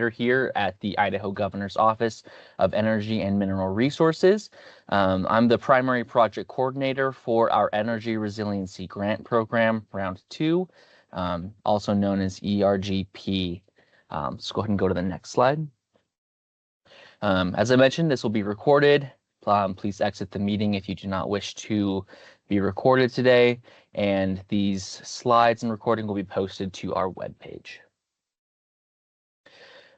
here at the Idaho Governor's Office of Energy and Mineral Resources. I'm the primary project coordinator for our Energy Resiliency Grant Program, Round 2, also known as ERGP. So go ahead and go to the next slide. As I mentioned, this will be recorded. Please exit the meeting if you do not wish to be recorded today, and these slides and recording will be posted to our webpage.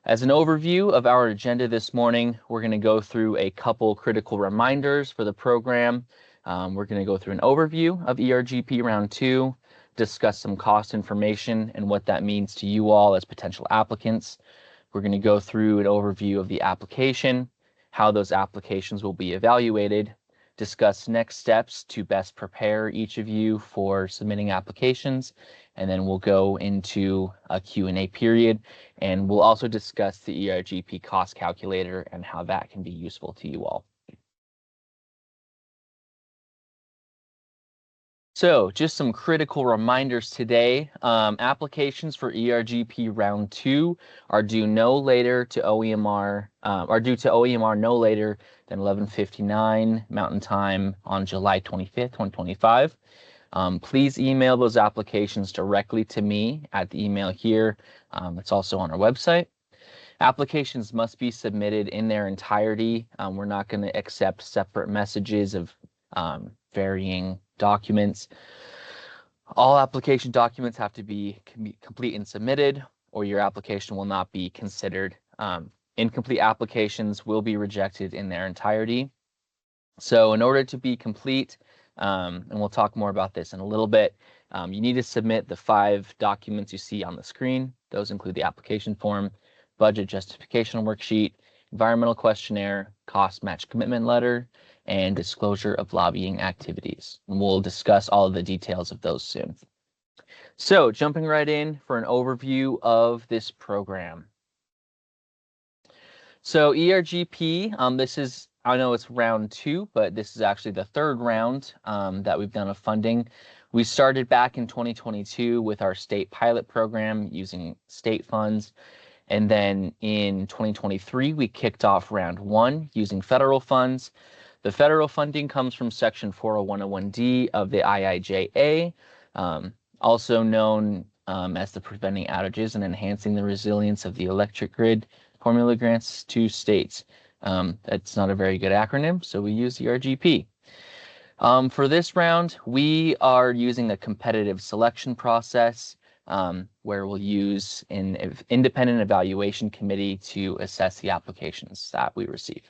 As an overview of our agenda this morning, we're going to go through a couple critical reminders for the program. We're going to go through an overview of ERGP Round 2, discuss some cost information and what that means to you all as potential applicants. We're going to go through an overview of the application, how those applications will be evaluated, discuss next steps to best prepare each of you for submitting applications, and then we'll go into a Q&A period, and we'll also discuss the ERGP cost calculator and how that can be useful to you all. So just some critical reminders today. Applications for ERGP Round 2 are due no later to OEMR, no later than 11:59 Mountain Time on July 25th, 2025. Please email those applications directly to me at the email here. It's also on our website. Applications must be submitted in their entirety. We're not going to accept separate messages of varying documents. All application documents have to be complete and submitted, or your application will not be considered. Incomplete applications will be rejected in their entirety. So in order to be complete, and we'll talk more about this in a little bit, you need to submit the 5 documents you see on the screen. Those include the application form, budget justification worksheet, environmental questionnaire, cost match commitment letter, and disclosure of lobbying activities. And we'll discuss all of the details of those soon. So jumping right in for an overview of this program. So ERGP, this is, I know it's round 2, but this is actually the 3rd round that we've done of funding. We started back in 2022 with our state pilot program using state funds. And then in 2023, we kicked off round 1 using federal funds. The federal funding comes from Section 40101D of the IIJA, also known as the Preventing Outages and Enhancing the Resilience of the Electric Grid formula grants to states. That's not a very good acronym, so we use the ERGP. For this round, we are using a competitive selection process where we'll use an independent evaluation committee to assess the applications that we receive.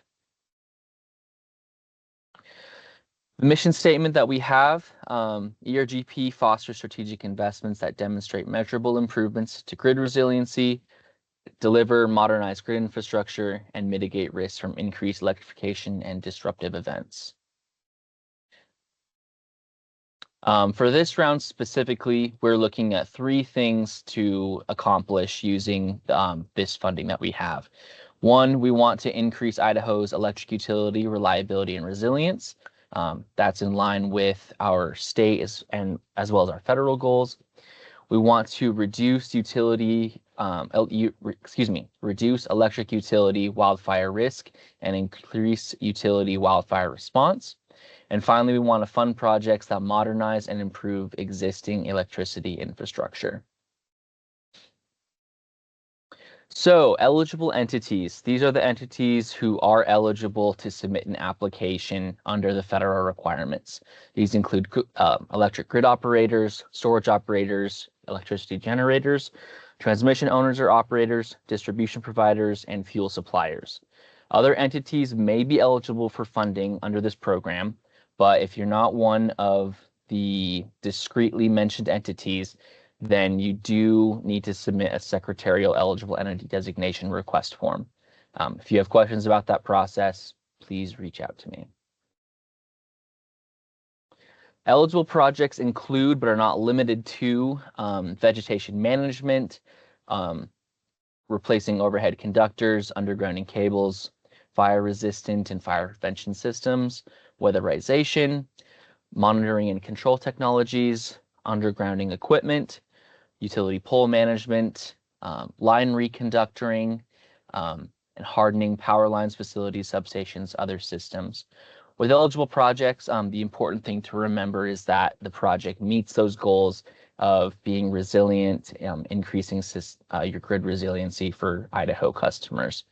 The mission statement that we have, ERGP fosters strategic investments that demonstrate measurable improvements to grid resiliency, deliver modernized grid infrastructure, and mitigate risks from increased electrification and disruptive events. For this round specifically, we're looking at 3 things to accomplish using this funding that we have. 1, we want to increase Idaho's electric utility reliability and resilience. That's in line with our state as well as our federal goals. We want to reduce reduce electric utility wildfire risk and increase utility wildfire response. And finally, we want to fund projects that modernize and improve existing electricity infrastructure. So eligible entities, these are the entities who are eligible to submit an application under the federal requirements. These include electric grid operators, storage operators, electricity generators, transmission owners or operators, distribution providers, and fuel suppliers. Other entities may be eligible for funding under this program, but if you're not one of the discretely mentioned entities, then you do need to submit a secretarial eligible entity designation request form. If you have questions about that process, please reach out to me. Eligible projects include, but are not limited to, vegetation management, replacing overhead conductors, undergrounding cables, fire-resistant and fire prevention systems, weatherization, monitoring and control technologies, undergrounding equipment, utility pole management, line reconductoring, and hardening power lines, facilities, substations, other systems. With eligible projects, the important thing to remember is that the project meets those goals of being resilient, increasing your grid resiliency for Idaho customers.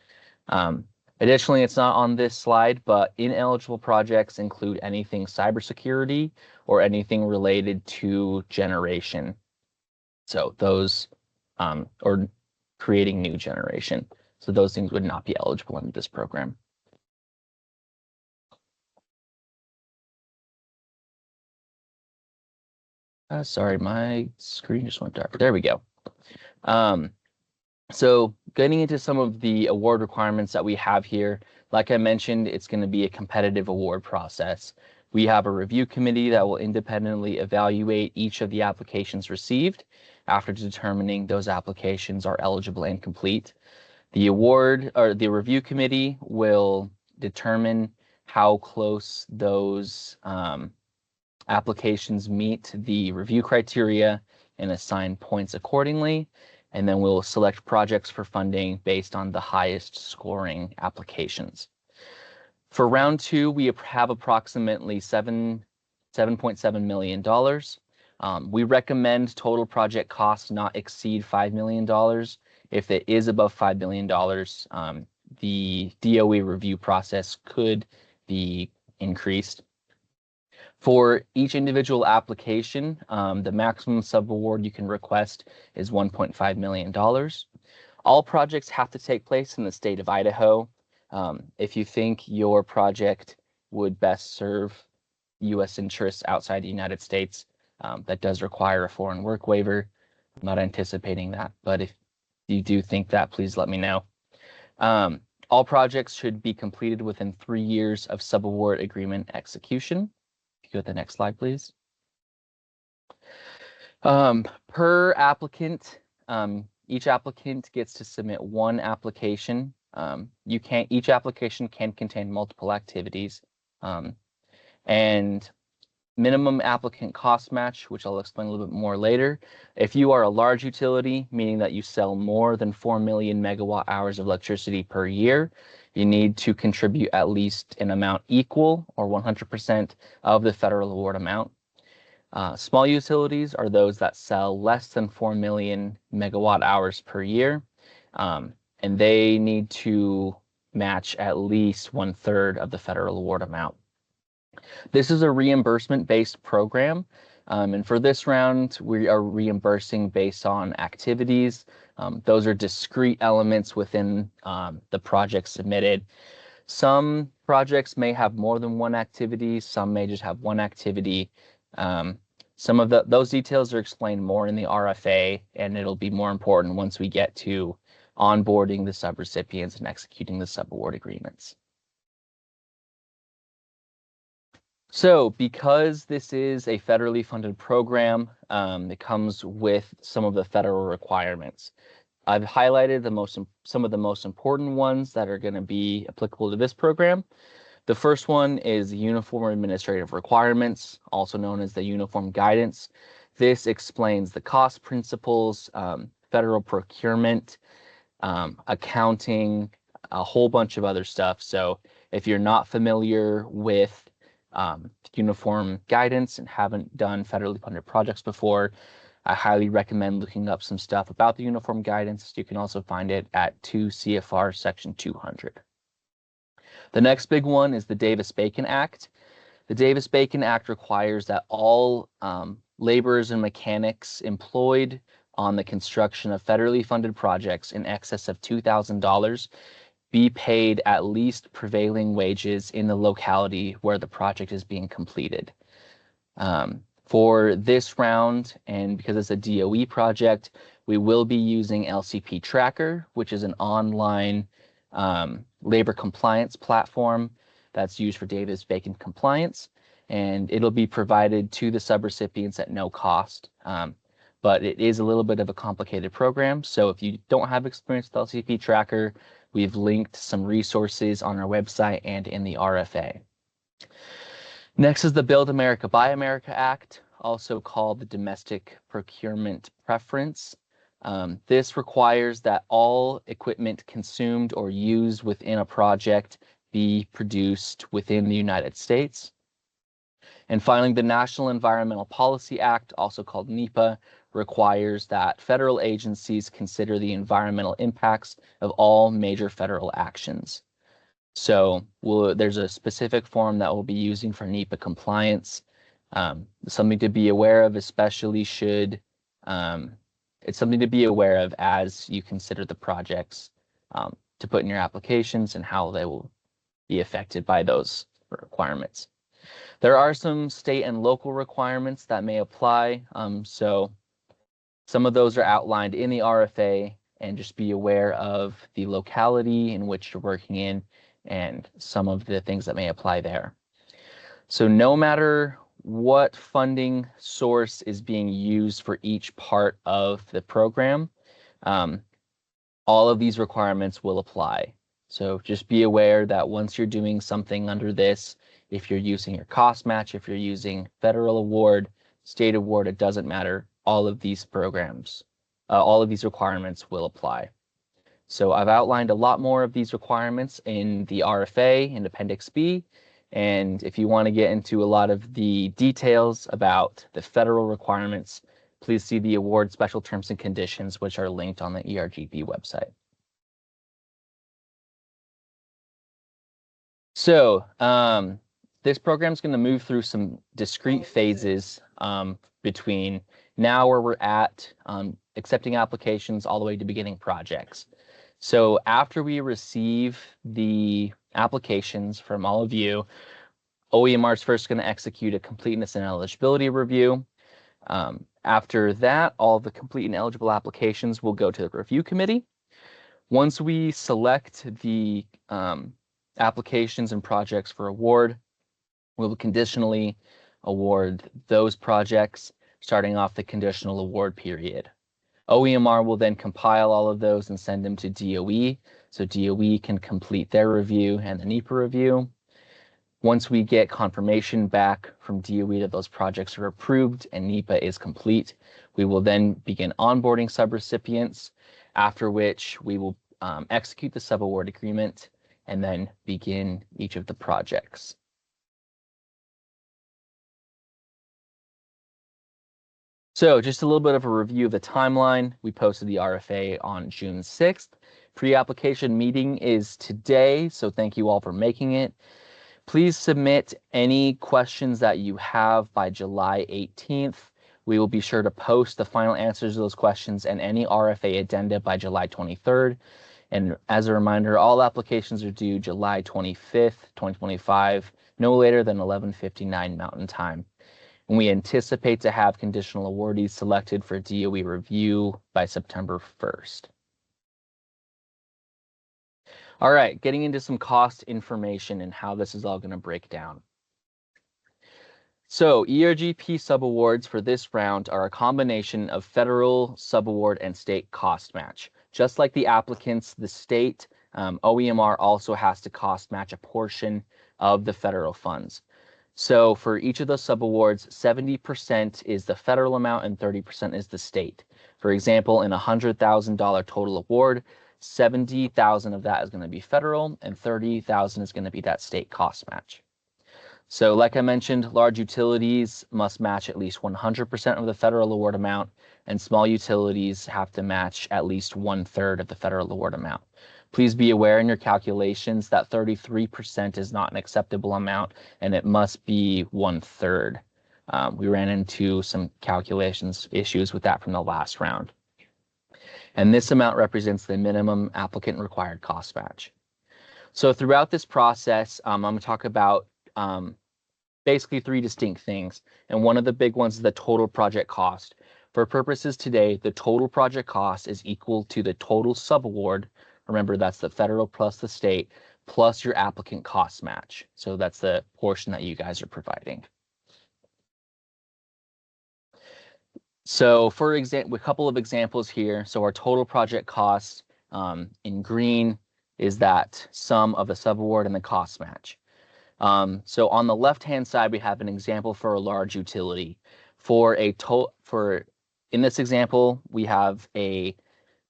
Additionally, it's not on this slide, but ineligible projects include anything cybersecurity or anything related to generation. So those, or creating new generation. So those things would not be eligible under this program. Sorry, my screen just went dark. There we go. So getting into some of the award requirements that we have here, like I mentioned, it's going to be a competitive award process. We have a review committee that will independently evaluate each of the applications received after determining those applications are eligible and complete. The award or the review committee will determine how close those applications meet the review criteria and assign points accordingly. And then we'll select projects for funding based on the highest scoring applications. For round 2, we have approximately $7.7 million. We recommend total project costs not exceed $5 million. If it is above $5 million, the DOE review process could be increased. For each individual application, the maximum subaward you can request is $1.5 million. All projects have to take place in the state of Idaho. If you think your project would best serve U.S. interests outside the United States, that does require a foreign work waiver. I'm not anticipating that, but if you do think that, please let me know. All projects should be completed within 3 years of subaward agreement execution. Go to the next slide, please. Per applicant, each applicant gets to submit one application. Each application can contain multiple activities, and minimum applicant cost match, which I'll explain a little bit more later. If you are a large utility, meaning that you sell more than 4 million megawatt hours of electricity per year, you need to contribute at least an amount equal or 100% of the federal award amount. Small utilities are those that sell less than 4 million megawatt hours per year, and they need to match at least 1/3 of the federal award amount. This is a reimbursement-based program, and for this round, we are reimbursing based on activities. Those are discrete elements within the project submitted. Some projects may have more than one activity, some may just have one activity. Some of those details are explained more in the RFA, and it'll be more important once we get to onboarding the subrecipients and executing the subaward agreements. So because this is a federally funded program, it comes with some of the federal requirements. I've highlighted some of the most important ones that are going to be applicable to this program. The first one is the Uniform Administrative Requirements, also known as the Uniform Guidance. This explains the cost principles, federal procurement, accounting, a whole bunch of other stuff. So if you're not familiar with uniform guidance and haven't done federally funded projects before, I highly recommend looking up some stuff about the uniform guidance. You can also find it at 2 CFR section 200. The next big one is the Davis-Bacon Act. The Davis-Bacon Act requires that all laborers and mechanics employed on the construction of federally funded projects in excess of $2,000 be paid at least prevailing wages in the locality where the project is being completed. For this round, and because it's a DOE project, we will be using LCP Tracker, which is an online labor compliance platform that's used for Davis-Bacon compliance, and it'll be provided to the subrecipients at no cost. But it is a little bit of a complicated program, so if you don't have experience with LCP Tracker, we've linked some resources on our website and in the RFA. Next is the Build America, Buy America Act, also called the Domestic Procurement Preference. This requires that all equipment consumed or used within a project be produced within the United States. And finally, the National Environmental Policy Act, also called NEPA, requires that federal agencies consider the environmental impacts of all major federal actions. So there's a specific form that we'll be using for NEPA compliance. Something to be aware of, especially it's something to be aware of as you consider the projects to put in your applications and how they will be affected by those requirements. There are some state and local requirements that may apply. So some of those are outlined in the RFA, and just be aware of the locality in which you're working in and some of the things that may apply there. So no matter what funding source is being used for each part of the program, all of these requirements will apply. So just be aware that once you're doing something under this, if you're using your cost match, if you're using federal award, state award, it doesn't matter. All of these programs, all of these requirements will apply. So I've outlined a lot more of these requirements in the RFA in Appendix B. And if you want to get into a lot of the details about the federal requirements, please see the award special terms and conditions, which are linked on the ERGP website. So this program is going to move through some discrete phases between now where we're at accepting applications all the way to beginning projects. So after we receive the applications from all of you, OEMR is first going to execute a completeness and eligibility review. After that, all the complete and eligible applications will go to the review committee. Once we select the applications and projects for award, we will conditionally award those projects, starting off the conditional award period. OEMR will then compile all of those and send them to DOE, so DOE can complete their review and the NEPA review. Once we get confirmation back from DOE that those projects are approved and NEPA is complete, we will then begin onboarding subrecipients, after which we will execute the subaward agreement and then begin each of the projects. So just a little bit of a review of the timeline. We posted the RFA on June 6th. Pre-application meeting is today, so thank you all for making it. Please submit any questions that you have by July 18th. We will be sure to post the final answers to those questions and any RFA addenda by July 23rd. And as a reminder, all applications are due July 25th, 2025, no later than 11:59 Mountain Time. And we anticipate to have conditional awardees selected for DOE review by September 1st. All right, getting into some cost information and how this is all going to break down. So ERGP subawards for this round are a combination of federal subaward and state cost match. Just like the applicants, the state OEMR also has to cost match a portion of the federal funds. So for each of those subawards, 70% is the federal amount and 30% is the state. For example, in a $100,000 total award, 70,000 of that is going to be federal and 30,000 is going to be that state cost match. So like I mentioned, large utilities must match at least 100% of the federal award amount, and small utilities have to match at least 1/3 of the federal award amount. Please be aware in your calculations that 33% is not an acceptable amount, and it must be 1/3. We ran into some calculations issues with that from the last round. And this amount represents the minimum applicant required cost match. So throughout this process, I'm going to talk about basically three distinct things. And one of the big ones is the total project cost. For purposes today, the total project cost is equal to the total subaward. Remember, that's the federal plus the state plus your applicant cost match. So that's the portion that you guys are providing. So for example, a couple of examples here. So our total project cost in green is that sum of the subaward and the cost match. So on the left-hand side, we have an example for a large utility. For in this example, we have a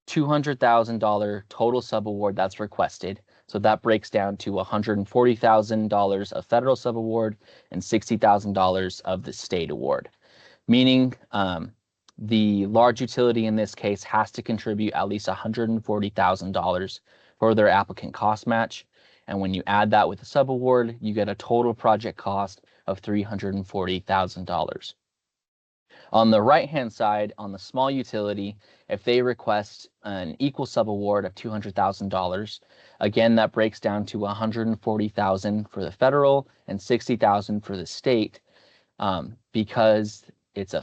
$200,000 total subaward that's requested. So that breaks down to $140,000 of federal subaward and $60,000 of the state award, meaning the large utility in this case has to contribute at least $140,000 for their applicant cost match. And when you add that with the subaward, you get a total project cost of $340,000. On the right-hand side, on the small utility, if they request an equal subaward of $200,000, again, that breaks down to $140,000 for the federal and $60,000 for the state. Because it's a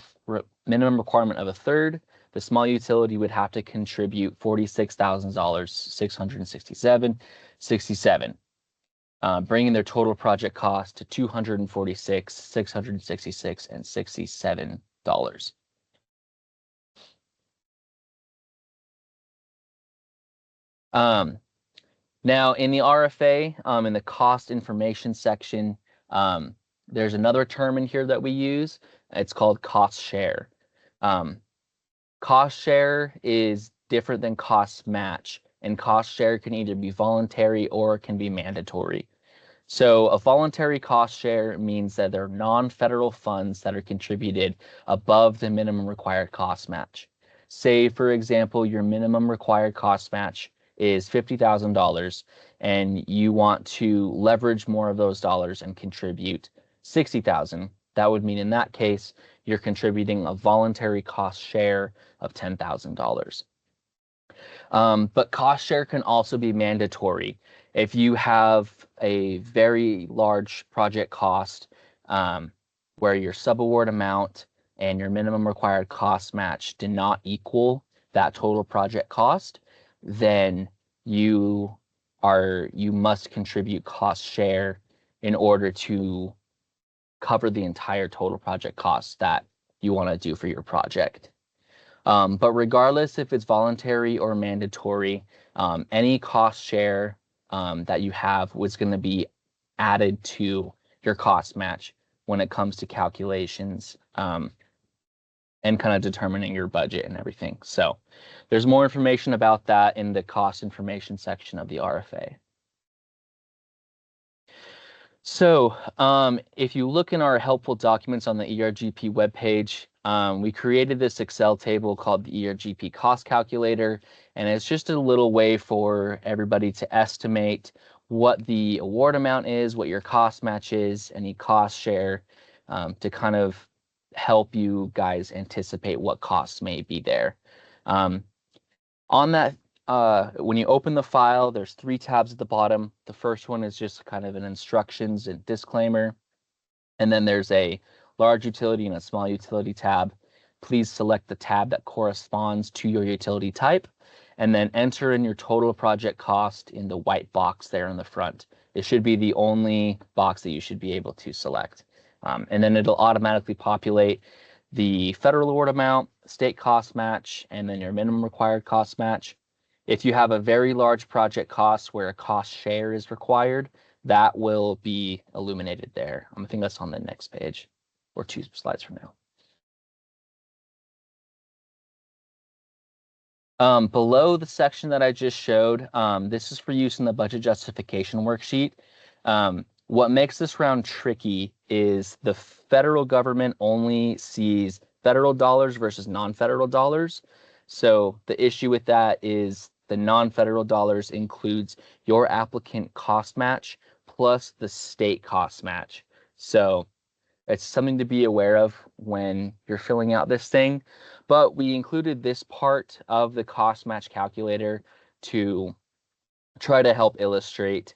minimum requirement of a third, the small utility would have to contribute $46,667.67, bringing their total project cost to $246,666.67. Now in the RFA, in the cost information section, there's another term in here that we use. It's called cost share. Cost share is different than cost match, and cost share can either be voluntary or it can be mandatory. So a voluntary cost share means that there are non-federal funds that are contributed above the minimum required cost match. Say, for example, your minimum required cost match is $50,000 and you want to leverage more of those dollars and contribute $60,000. That would mean in that case, you're contributing a voluntary cost share of $10,000. But cost share can also be mandatory. If you have a very large project cost where your subaward amount and your minimum required cost match do not equal that total project cost, then you must contribute cost share in order to cover the entire total project cost that you want to do for your project. But regardless if it's voluntary or mandatory, any cost share that you have was going to be added to your cost match when it comes to calculations and kind of determining your budget and everything. So there's more information about that in the cost information section of the RFA. So if you look in our helpful documents on the ERGP webpage, we created this Excel table called the ERGP cost calculator, and it's just a little way for everybody to estimate what the award amount is, what your cost match is, any cost share, to kind of help you guys anticipate what costs may be there. On that, when you open the file, there's 3 tabs at the bottom. The first one is just kind of an instructions and disclaimer. And then there's a large utility and a small utility tab. Please select the tab that corresponds to your utility type, and then enter in your total project cost in the white box there in the front. It should be the only box that you should be able to select. And then it'll automatically populate the federal award amount, state cost match, and then your minimum required cost match. If you have a very large project cost where a cost share is required, that will be illuminated there. I think that's on the next page or 2 slides from now. Below the section that I just showed, this is for use in the budget justification worksheet. What makes this round tricky is the federal government only sees federal dollars versus non-federal dollars. So the issue with that is the non-federal dollars includes your applicant cost match plus the state cost match. So it's something to be aware of when you're filling out this thing. But we included this part of the cost match calculator to try to help illustrate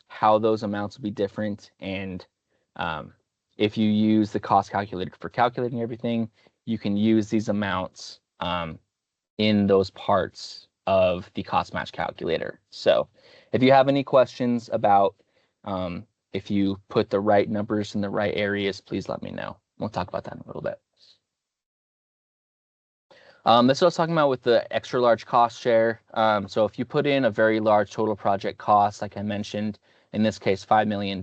how those amounts will be different. And if you use the cost calculator for calculating everything, you can use these amounts in those parts of the cost match calculator. So if you have any questions about if you put the right numbers in the right areas, please let me know. We'll talk about that in a little bit. This is what I was talking about with the extra large cost share. So if you put in a very large total project cost, like I mentioned, in this case, $5 million,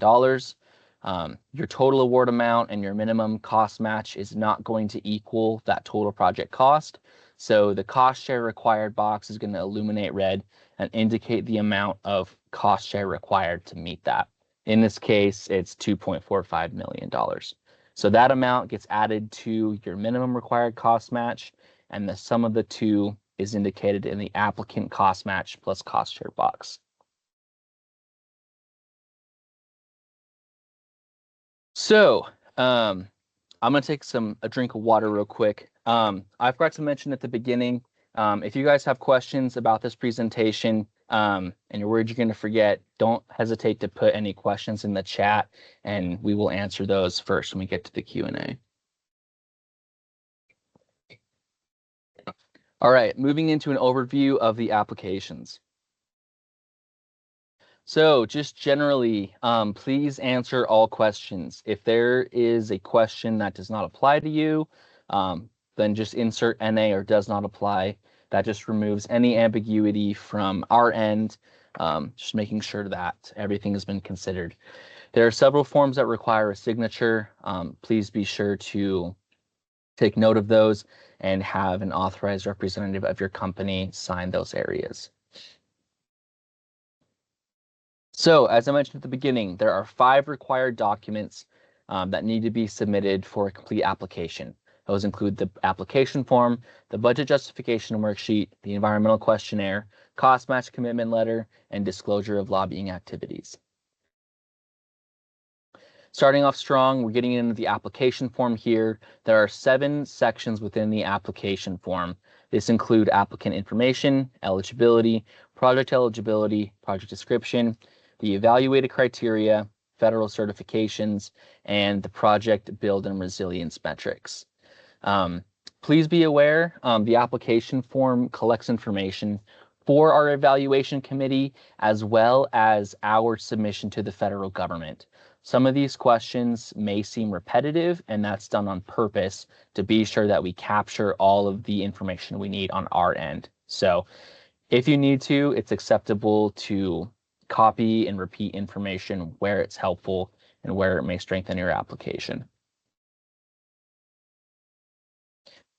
Your total award amount and your minimum cost match is not going to equal that total project cost. So the cost share required box is going to illuminate red and indicate the amount of cost share required to meet that. In this case, it's $2.45 million. So that amount gets added to your minimum required cost match, and the sum of the two is indicated in the applicant cost match plus cost share box. So I'm going to take a drink of water real quick. I forgot to mention at the beginning, if you guys have questions about this presentation and you're worried you're going to forget, don't hesitate to put any questions in the chat, and we will answer those first when we get to the Q&A. All right, moving into an overview of the applications. So just generally, please answer all questions. If there is a question that does not apply to you, then just insert NA or does not apply. That just removes any ambiguity from our end, just making sure that everything has been considered. There are several forms that require a signature. Please be sure to take note of those and have an authorized representative of your company sign those areas. So as I mentioned at the beginning, there are 5 required documents that need to be submitted for a complete application. Those include the application form, the budget justification worksheet, the environmental questionnaire, cost match commitment letter, and disclosure of lobbying activities. Starting off strong, we're getting into the application form here. There are 7 sections within the application form. This include applicant information, eligibility, project description, the evaluated criteria, federal certifications, and the project build and resilience metrics. Please be aware, the application form collects information for our evaluation committee as well as our submission to the federal government. Some of these questions may seem repetitive, and that's done on purpose to be sure that we capture all of the information we need on our end. So if you need to, it's acceptable to copy and repeat information where it's helpful and where it may strengthen your application.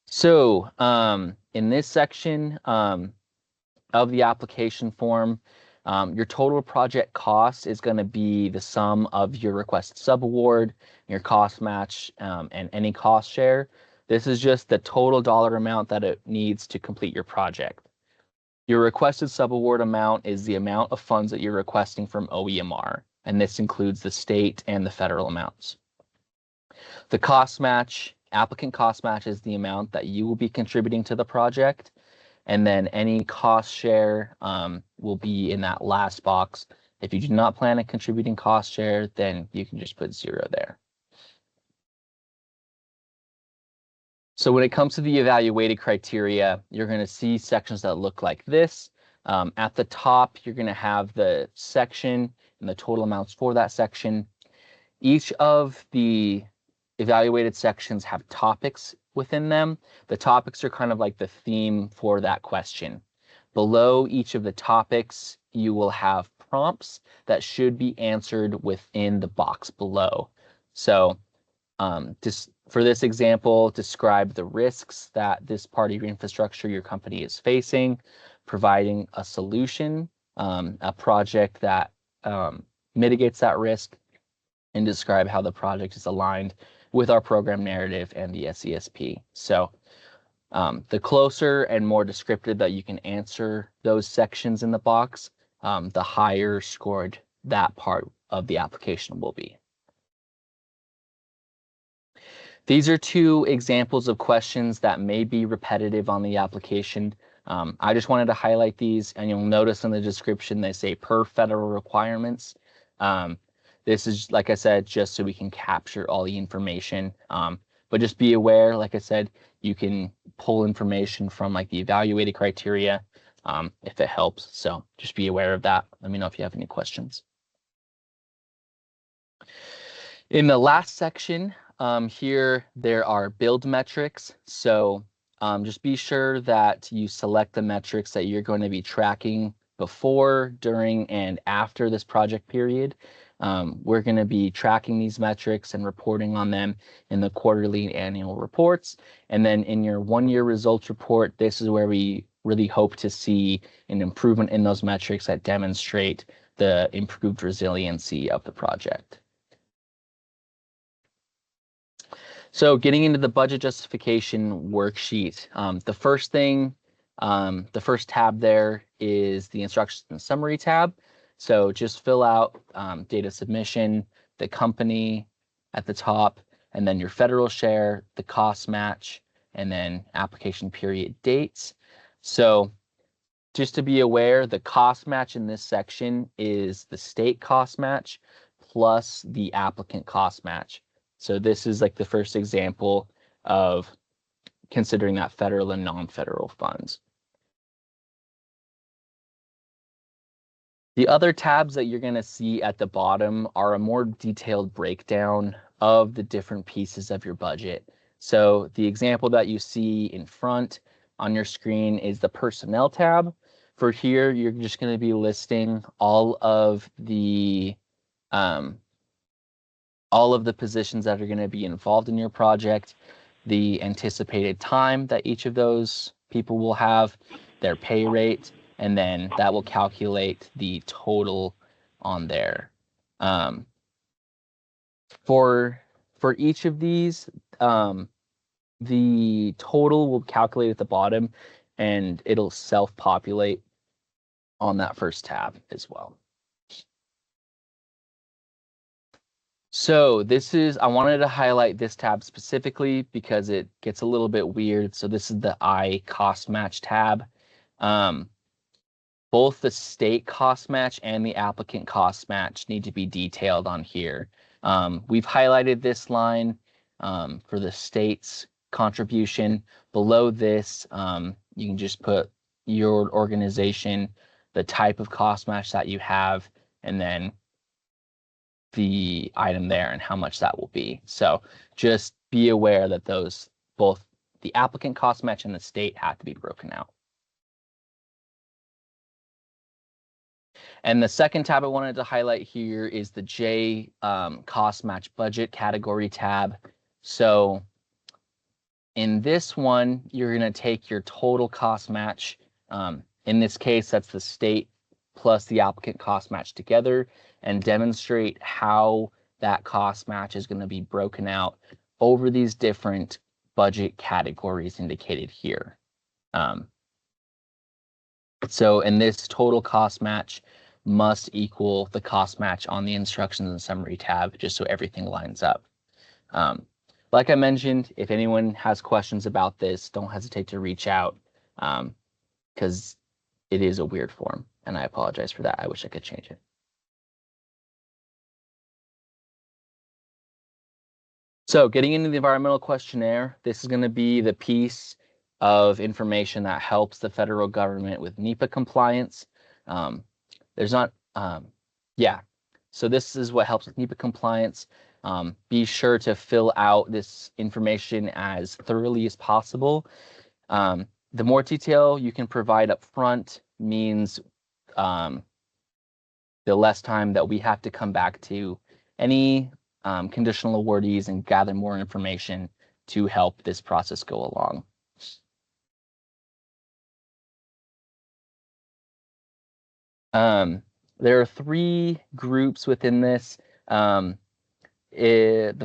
So in this section of the application form, your total project cost is going to be the sum of your requested subaward, your cost match, and any cost share. This is just the total dollar amount that it needs to complete your project. Your requested subaward amount is the amount of funds that you're requesting from OEMR, and this includes the state and the federal amounts. The cost match, applicant cost match, is the amount that you will be contributing to the project. And then any cost share will be in that last box. If you do not plan on contributing cost share, then you can just put 0 there. So when it comes to the evaluated criteria, you're going to see sections that look like this. At the top, you're going to have the section and the total amounts for that section. Each of the evaluated sections have topics within them. The topics are kind of like the theme for that question. Below each of the topics, you will have prompts that should be answered within the box below. So just for this example, describe the risks that this part of your infrastructure, your company is facing, providing a solution, a project that mitigates that risk, and describe how the project is aligned with our program narrative and the SESP. So the closer and more descriptive that you can answer those sections in the box, the higher scored that part of the application will be. These are 2 examples of questions that may be repetitive on the application. I just wanted to highlight these, and you'll notice in the description they say per federal requirements. This is, like I said, just so we can capture all the information. But just be aware, like I said, you can pull information from like the evaluated criteria if it helps. So just be aware of that. Let me know if you have any questions. In the last section here, there are build metrics. So just be sure that you select the metrics that you're going to be tracking before, during, and after this project period. We're going to be tracking these metrics and reporting on them in the quarterly and annual reports. And then in your one-year results report, this is where we really hope to see an improvement in those metrics that demonstrate the improved resiliency of the project. So getting into the budget justification worksheet, the first tab there is the instructions and summary tab. So just fill out data submission, the company at the top, and then your federal share, the cost match, and then application period dates. So just to be aware, the cost match in this section is the state cost match plus the applicant cost match. So this is like the first example of considering that federal and non-federal funds. The other tabs that you're going to see at the bottom are a more detailed breakdown of the different pieces of your budget. So the example that you see in front on your screen is the personnel tab. For here, you're just going to be listing all of the positions that are going to be involved in your project, the anticipated time that each of those people will have, their pay rate, and then that will calculate the total on there. For each of these, the total will calculate at the bottom, and it'll self-populate on that first tab as well. So I wanted to highlight this tab specifically because it gets a little bit weird. So this is the I cost match tab. Both the state cost match and the applicant cost match need to be detailed on here. We've highlighted this line for the state's contribution. Below this, you can just put your organization, the type of cost match that you have, and then the item there and how much that will be. So just be aware that both the applicant cost match and the state have to be broken out. And the second tab I wanted to highlight here is the J cost match budget category tab. So in this one, you're going to take your total cost match. In this case, that's the state plus the applicant cost match together, and demonstrate how that cost match is going to be broken out over these different budget categories indicated here. So in this total cost match must equal the cost match on the instructions and summary tab, just so everything lines up. Like I mentioned, if anyone has questions about this, don't hesitate to reach out, because it is a weird form, and I apologize for that. I wish I could change it. So getting into the environmental questionnaire, this is going to be the piece of information that helps the federal government with NEPA compliance. So this is what helps with NEPA compliance. Be sure to fill out this information as thoroughly as possible. The more detail you can provide up front means the less time that we have to come back to any conditional awardees and gather more information to help this process go along. There are 3 groups within this. The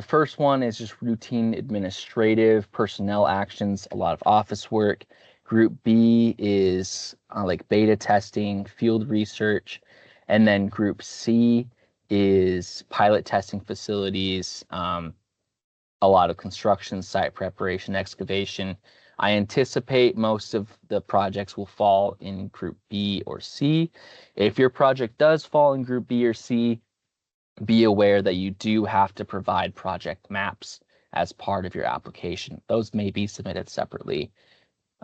first one is just routine administrative personnel actions, a lot of office work. Group B is like beta testing, field research, and then Group C is pilot testing facilities, a lot of construction, site preparation, excavation. I anticipate most of the projects will fall in Group B or C. If your project does fall in Group B or C, be aware that you do have to provide project maps as part of your application. Those may be submitted separately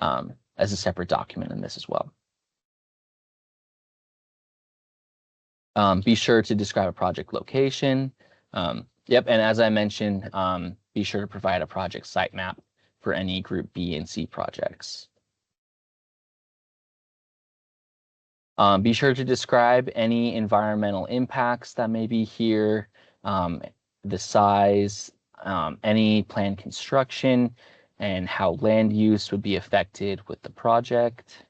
as a separate document in this as well. Be sure to describe a project location. Yep, and as I mentioned, be sure to provide a project site map for any Group B and C projects. Be sure to describe any environmental impacts that may be here, the size, any planned construction, and how land use would be affected with the project.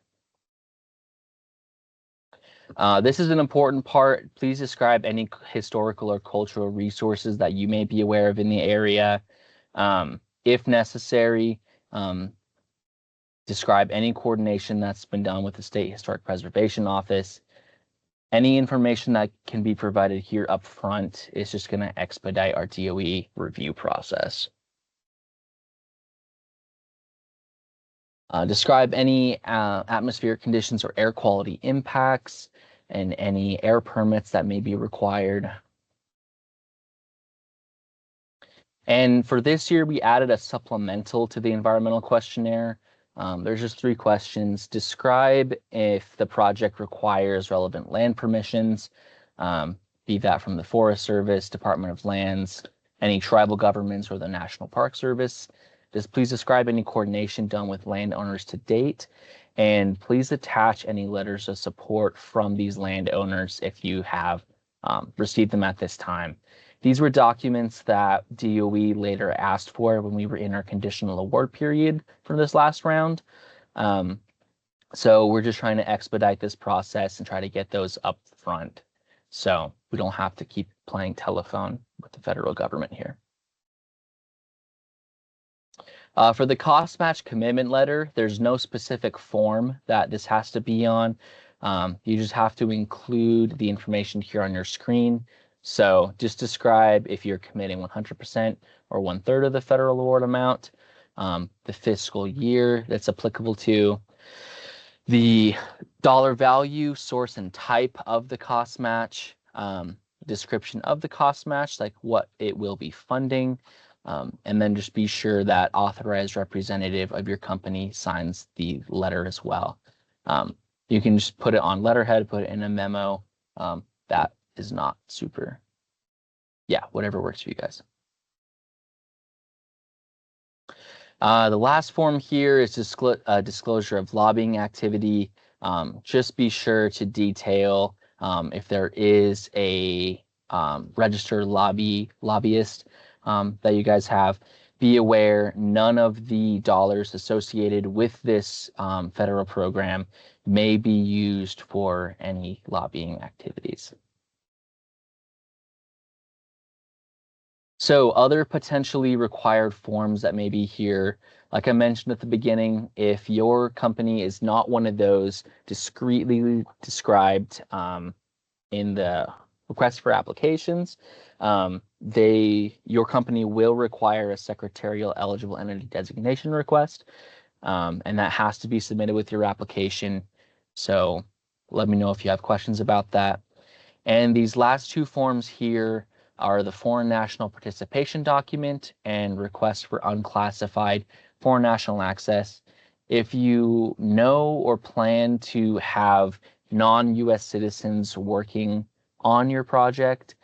This is an important part. Please describe any historical or cultural resources that you may be aware of in the area. If necessary, describe any coordination that's been done with the State Historic Preservation Office. Any information that can be provided here up front is just going to expedite our DOE review process. Describe any atmospheric conditions or air quality impacts and any air permits that may be required. And for this year, we added a supplemental to the environmental questionnaire. There's just 3 questions. Describe if the project requires relevant land permissions, be that from the Forest Service, Department of Lands, any tribal governments, or the National Park Service. Just please describe any coordination done with landowners to date, and please attach any letters of support from these landowners if you have received them at this time. These were documents that DOE later asked for when we were in our conditional award period for this last round. So we're just trying to expedite this process and try to get those up front so we don't have to keep playing telephone with the federal government here. For the cost match commitment letter, there's no specific form that this has to be on. You just have to include the information here on your screen. So just describe if you're committing 100% or 1/3 of the federal award amount, the fiscal year that's applicable to, the dollar value, source, and type of the cost match, description of the cost match, like what it will be funding, and then just be sure that authorized representative of your company signs the letter as well. You can just put it on letterhead, put it in a memo. That is not super. Yeah, whatever works for you guys. The last form here is disclosure of lobbying activity. Just be sure to detail if there is a registered lobbyist that you guys have. Be aware none of the dollars associated with this federal program may be used for any lobbying activities. So other potentially required forms that may be here, like I mentioned at the beginning, if your company is not one of those discreetly described in the request for applications, your company will require a secretarial eligible entity designation request, and that has to be submitted with your application. So let me know if you have questions about that. And these last 2 forms here are the Foreign National Participation Document and Request for Unclassified Foreign National Access. If you know or plan to have non-US citizens working on your project,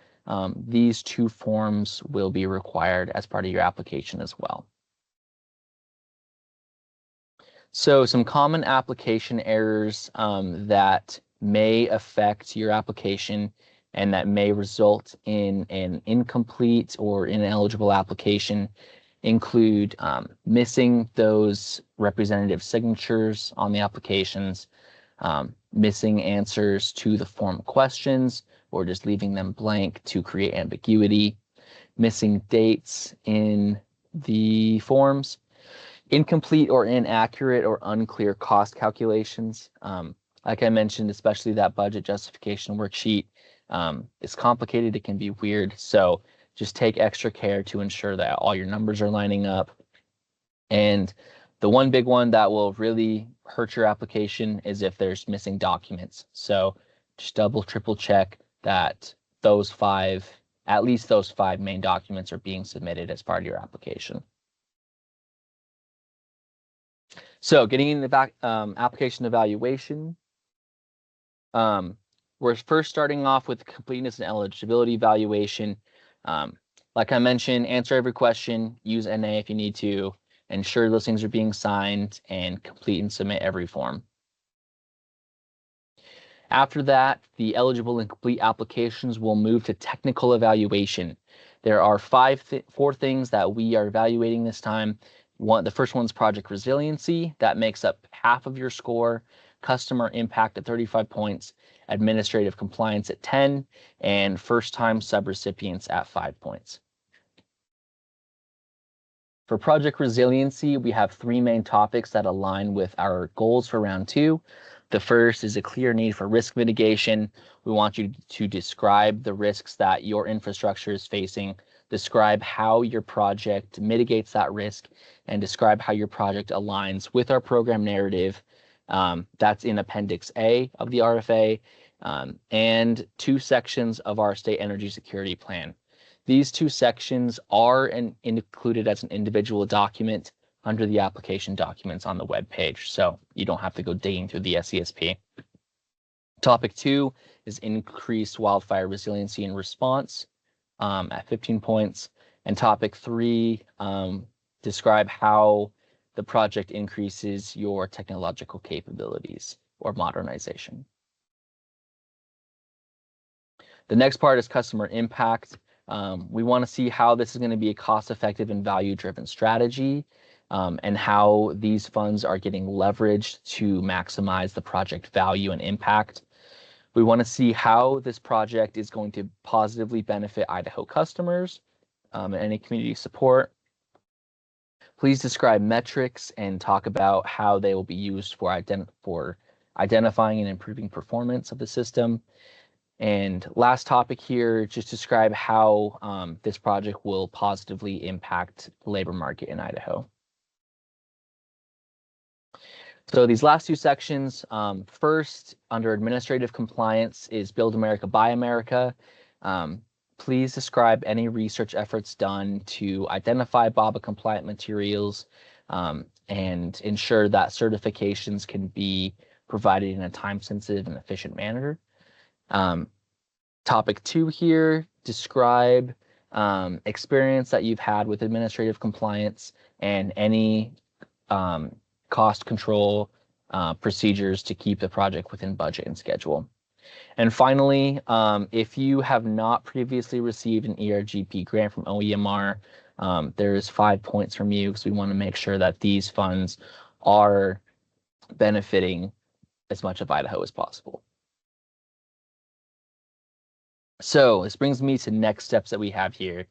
these 2 forms will be required as part of your application as well. So some common application errors that may affect your application and that may result in an incomplete or ineligible application include missing those representative signatures on the applications, missing answers to the form questions, or just leaving them blank to create ambiguity, missing dates in the forms, incomplete or inaccurate or unclear cost calculations. Like I mentioned, especially that budget justification worksheet, it's complicated, it can be weird, so just take extra care to ensure that all your numbers are lining up. And the one big one that will really hurt your application is if there's missing documents. So just double, triple check that at least those 5 main documents are being submitted as part of your application. So getting into the application evaluation, we're first starting off with completeness and eligibility evaluation. Like I mentioned, answer every question, use NA if you need to, ensure those things are being signed, and complete and submit every form. After that, the eligible and complete applications will move to technical evaluation. There are four things that we are evaluating this time. The first one's project resiliency. That makes up half of your score. Customer impact at 35 points. Administrative compliance at 10. And first-time subrecipients at 5 points. For project resiliency, we have three main topics that align with our goals for round 2. The first is a clear need for risk mitigation. We want you to describe the risks that your infrastructure is facing, describe how your project mitigates that risk, and describe how your project aligns with our program narrative. That's in Appendix A of the RFA, and 2 sections of our State Energy Security Plan. These 2 sections are included as an individual document under the application documents on the web page, so you don't have to go digging through the SESP. Topic 2 is increased wildfire resiliency and response at 15 points. And topic 3, describe how the project increases your technological capabilities or modernization. The next part is customer impact. We want to see how this is going to be a cost-effective and value-driven strategy, and how these funds are getting leveraged to maximize the project value and impact. We want to see how this project is going to positively benefit Idaho customers and any community support. Please describe metrics and talk about how they will be used for identifying and improving performance of the system. And last topic here, just describe how this project will positively impact the labor market in Idaho. So these last 2 sections, first under administrative compliance is Build America, Buy America. Please describe any research efforts done to identify BABA compliant materials and ensure that certifications can be provided in a time-sensitive and efficient manner. Topic 2 here, describe experience that you've had with administrative compliance and any cost control procedures to keep the project within budget and schedule. And finally, if you have not previously received an ERGP grant from OEMR, there is 5 points from you because we want to make sure that these funds are benefiting as much of Idaho as possible. So this brings me to next steps that we have here.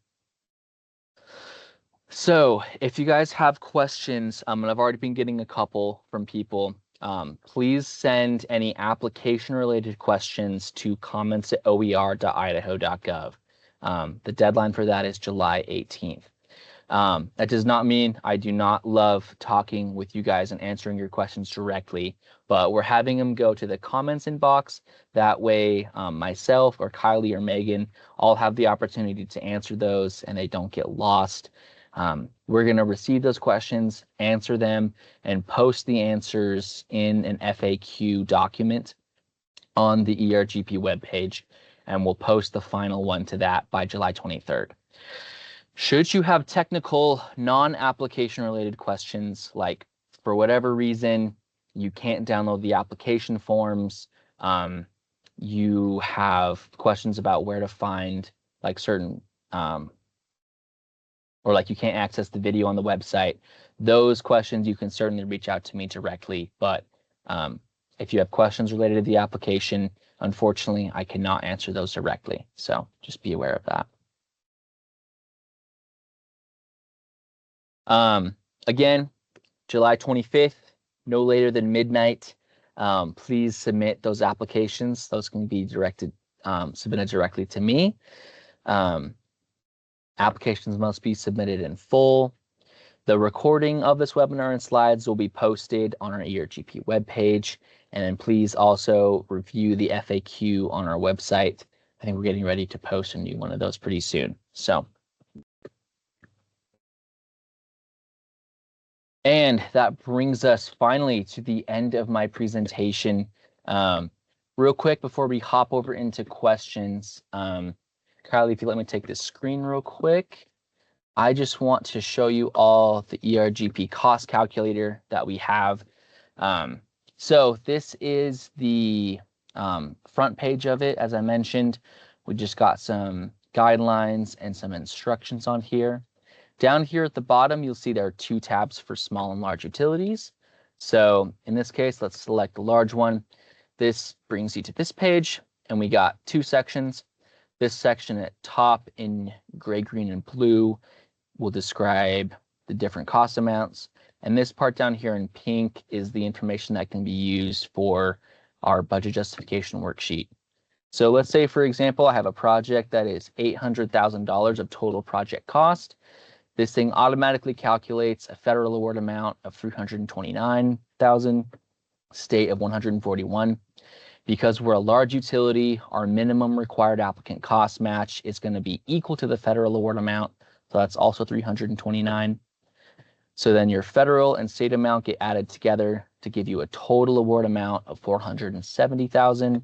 So if you guys have questions, and I've already been getting a couple from people, please send any application-related questions to comments at oemr.idaho.gov. The deadline for that is July 18th. That does not mean I do not love talking with you guys and answering your questions directly, but we're having them go to the comments inbox. That way, myself or Kylie or Megan all have the opportunity to answer those and they don't get lost. We're going to receive those questions, answer them, and post the answers in an FAQ document on the ERGP webpage, and we'll post the final one to that by July 23rd. Should you have technical, non-application related questions, like for whatever reason you can't download the application forms, you have questions about where to find like certain or like you can't access the video on the website, those questions you can certainly reach out to me directly. But if you have questions related to the application, unfortunately, I cannot answer those directly. So just be aware of that. Again, July 25th, no later than midnight. Please submit those applications. Those can be submitted directly to me. Applications must be submitted in full. The recording of this webinar and slides will be posted on our ERGP webpage. And then please also review the FAQ on our website. I think we're getting ready to post a new one of those pretty soon. So, and that brings us finally to the end of my presentation. Real quick before we hop over into questions, Kylie, if you let me take this screen real quick, I just want to show you all the ERGP cost calculator that we have. So this is the front page of it, as I mentioned, we just got some guidelines and some instructions on here. Down here at the bottom, you'll see there are 2 tabs for small and large utilities. So in this case, let's select the large one. This brings you to this page, and we got 2 sections. This section at top in gray, green, and blue will describe the different cost amounts. And this part down here in pink is the information that can be used for our budget justification worksheet. So let's say, for example, I have a project that is $800,000 of total project cost. This thing automatically calculates a federal award amount of $329,000, state of $141,000. Because we're a large utility, our minimum required applicant cost match is going to be equal to the federal award amount. So that's also $329,000. So then your federal and state amount get added together to give you a total award amount of $470,000.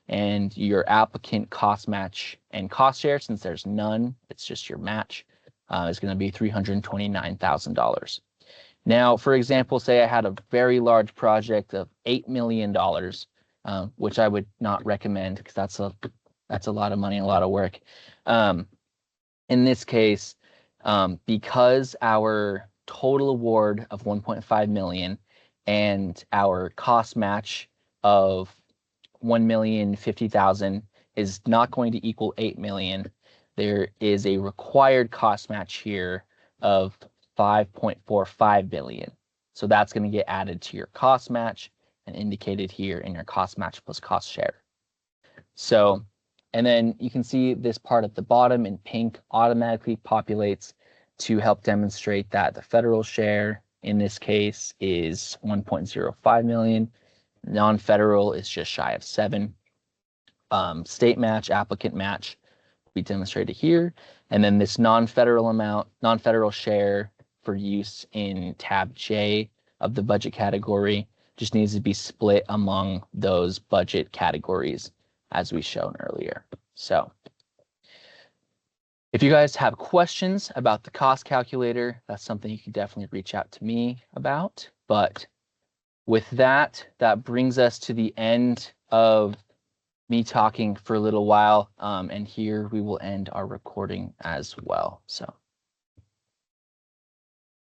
And your applicant cost match and cost share, since there's none, it's just your match, is going to be $329,000. Now, for example, say I had a very large project of $8 million, which I would not recommend because that's a lot of money and a lot of work. In this case, because our total award of $1.5 million and our cost match of $1,050,000 is not going to equal $8 million, there is a required cost match here of $5.45 billion. So that's going to get added to your cost match and indicated here in your cost match plus cost share. So, and then you can see this part at the bottom in pink automatically populates to help demonstrate that the federal share in this case is 1.05 million. Non-federal is just shy of 7. State match, applicant match will be demonstrated here. And then this non-federal amount, non-federal share for use in tab J of the budget category just needs to be split among those budget categories as we shown earlier. So if you guys have questions about the cost calculator, that's something you can definitely reach out to me about. But with that, that brings us to the end of me talking for a little while. And here we will end our recording as well. So.